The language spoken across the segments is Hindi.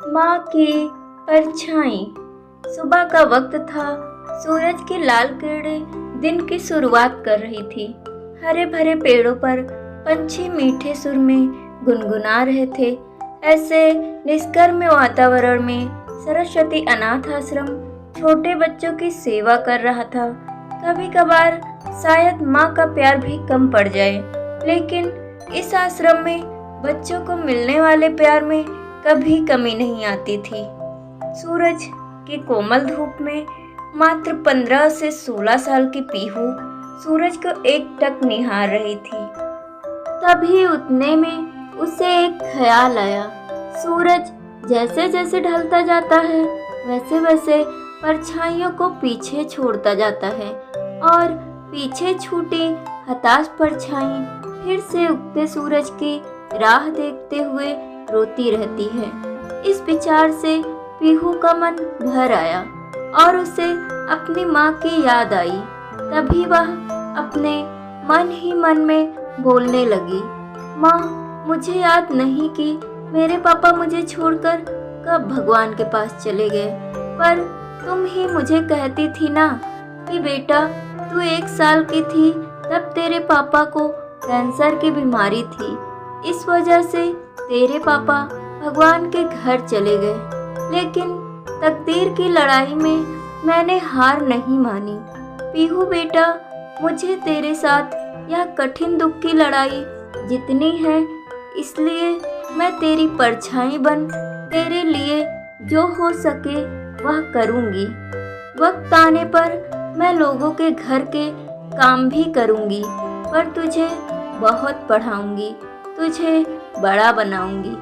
माँ की परछाई। सुबह का वक्त था। सूरज की लाल किरणें दिन की शुरुआत कर रही थी। हरे भरे पेड़ों पर पंछी मीठे सुर में गुनगुना रहे थे। ऐसे निष्कर्म वातावरण में सरस्वती अनाथ आश्रम छोटे बच्चों की सेवा कर रहा था। कभी कभार शायद माँ का प्यार भी कम पड़ जाए, लेकिन इस आश्रम में बच्चों को मिलने वाले प्यार में कभी कमी नहीं आती थी। सूरज की कोमल धूप में मात्र 15 से 16 साल की पीहू सूरज को एकटक निहार रही थी। तभी उतने में उसे एक ख्याल आया। सूरज जैसे जैसे ढलता जाता है, वैसे वैसे परछाइयों को पीछे छोड़ता जाता है और पीछे छूटी हताश परछाई फिर से उगते सूरज की राह देखते हुए रोती रहती है। इस विचार से पीहू का मन भर आया और उसे अपनी माँ की याद आई। तभी वह अपने मन ही मन में बोलने लगी, माँ, मुझे याद नहीं कि मेरे पापा मुझे छोड़कर कब भगवान के पास चले गए, पर तुम ही मुझे कहती थी ना कि बेटा, तू 1 साल की थी तब तेरे पापा को कैंसर की बीमारी थी। इस वजह से तेरे पापा भगवान के घर चले गए। लेकिन तकदीर की लड़ाई में मैंने हार नहीं मानी। पीहू बेटा, मुझे तेरे साथ यह कठिन दुख की लड़ाई जीतनी है, इसलिए मैं तेरी परछाई बन तेरे लिए जो हो सके वह करूँगी। वक्त आने पर मैं लोगों के घर के काम भी करूँगी, पर तुझे बहुत पढ़ाऊँगी, तुझे बड़ा बनाऊँगी।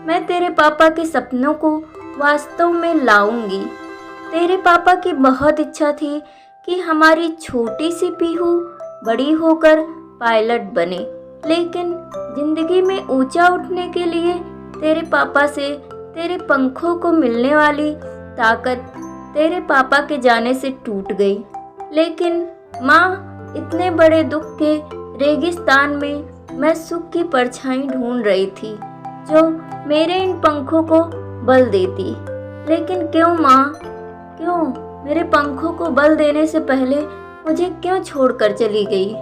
मैं तेरे पापा के सपनों को वास्तव में लाऊंगी। तेरे पापा की बहुत इच्छा थी कि हमारी छोटी सी पीहू बड़ी होकर पायलट बने, लेकिन जिंदगी में ऊंचा उठने के लिए तेरे पापा से तेरे पंखों को मिलने वाली ताकत तेरे पापा के जाने से टूट गई। लेकिन माँ, इतने बड़े दुख के रेगिस्तान में मैं सुख की परछाई ढूंढ रही थी जो मेरे इन पंखों को बल देती। लेकिन क्यों माँ, क्यों मेरे पंखों को बल देने से पहले मुझे क्यों छोड़कर चली गई?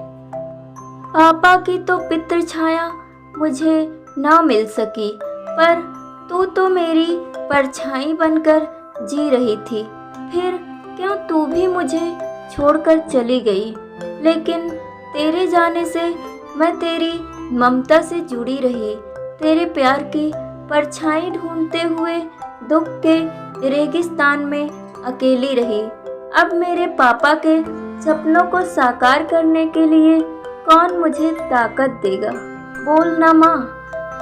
पापा की तो पितृ छाया मुझे ना मिल सकी, पर तू तो मेरी परछाई बनकर जी रही थी। फिर क्यों तू भी मुझे छोड़कर चली गई? लेकिन तेरे जाने से मैं तेरी ममता से जुड़ी रही, तेरे प्यार की परछाई ढूंढते हुए दुख के रेगिस्तान में अकेली रही। अब मेरे पापा के सपनों को साकार करने के लिए कौन मुझे ताकत देगा? बोल ना माँ,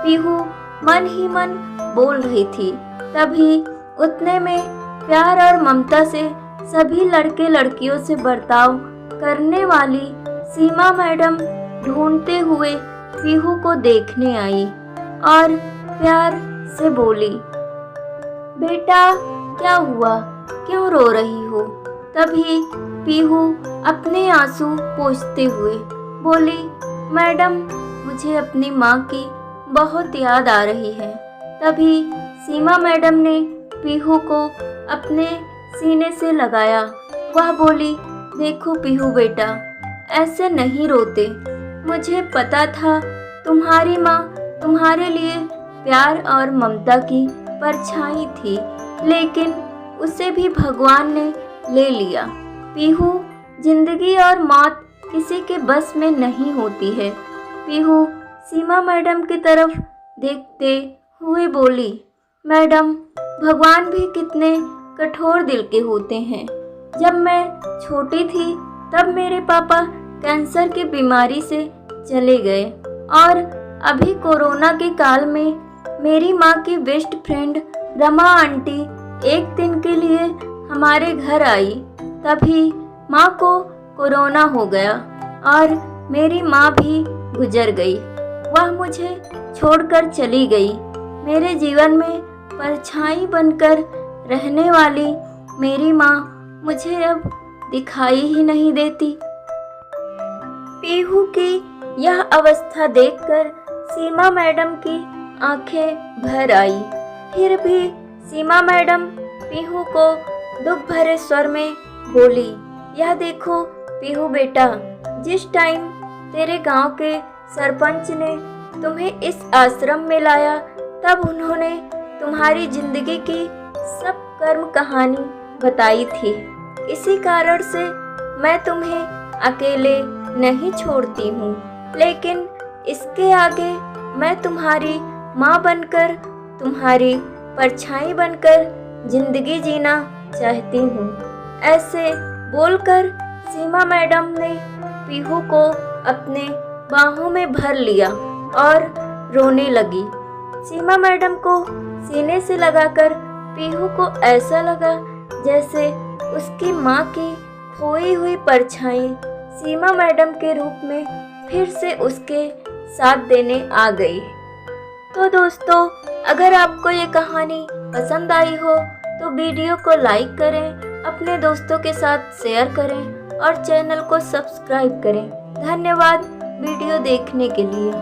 पीहू मन ही मन बोल रही थी। तभी उतने में प्यार और ममता से सभी लड़के लड़कियों से बर्ताव करने वाली सीमा मैडम ढूंढते हुए पीहू को देखने आई और प्यार से बोली, बेटा क्या हुआ, क्यों रो रही हो? तभी पीहू अपने आंसू पोंछते हुए बोली, मैडम, मुझे अपनी माँ की बहुत याद आ रही है। तभी सीमा मैडम ने पीहू को अपने सीने से लगाया। वह बोली, देखो पीहू बेटा, ऐसे नहीं रोते। मुझे पता था तुम्हारी माँ तुम्हारे लिए प्यार और ममता की परछाई थी, लेकिन उसे भी भगवान ने ले लिया। पीहू, जिंदगी और मौत किसी के बस में नहीं होती है। पीहू सीमा मैडम की तरफ देखते हुए बोली, मैडम, भगवान भी कितने कठोर दिल के होते हैं। जब मैं छोटी थी तब मेरे पापा कैंसर की बीमारी से चले गए और अभी कोरोना के काल में मेरी माँ की बेस्ट फ्रेंड रमा आंटी एक दिन के लिए हमारे घर आई। तभी माँ को कोरोना हो गया और मेरी माँ भी गुजर गई। वह मुझे छोड़कर चली गई। मेरे जीवन में परछाई बनकर रहने वाली मेरी माँ मुझे अब दिखाई ही नहीं देती। पीहू की यह अवस्था देखकर सीमा मैडम की आंखें भर आई। फिर भी सीमा मैडम पीहू को दुख भरे स्वर में बोली, यह देखो पीहू बेटा, जिस टाइम तेरे गांव के सरपंच ने तुम्हें इस आश्रम में लाया तब उन्होंने तुम्हारी जिंदगी की सब कर्म कहानी बताई थी। इसी कारण से मैं तुम्हें अकेले नहीं छोड़ती हूँ, लेकिन इसके आगे मैं तुम्हारी माँ बनकर, तुम्हारी परछाई बनकर जिंदगी जीना चाहती हूँ। ऐसे बोलकर सीमा मैडम ने पीहू को अपने बाहों में भर लिया और रोने लगी। सीमा मैडम को सीने से लगाकर पीहू को ऐसा लगा जैसे उसकी माँ की खोई हुई परछाई सीमा मैडम के रूप में फिर से उसके साथ देने आ गई। तो दोस्तों, अगर आपको ये कहानी पसंद आई हो तो वीडियो को लाइक करें, अपने दोस्तों के साथ शेयर करें और चैनल को सब्सक्राइब करें। धन्यवाद वीडियो देखने के लिए।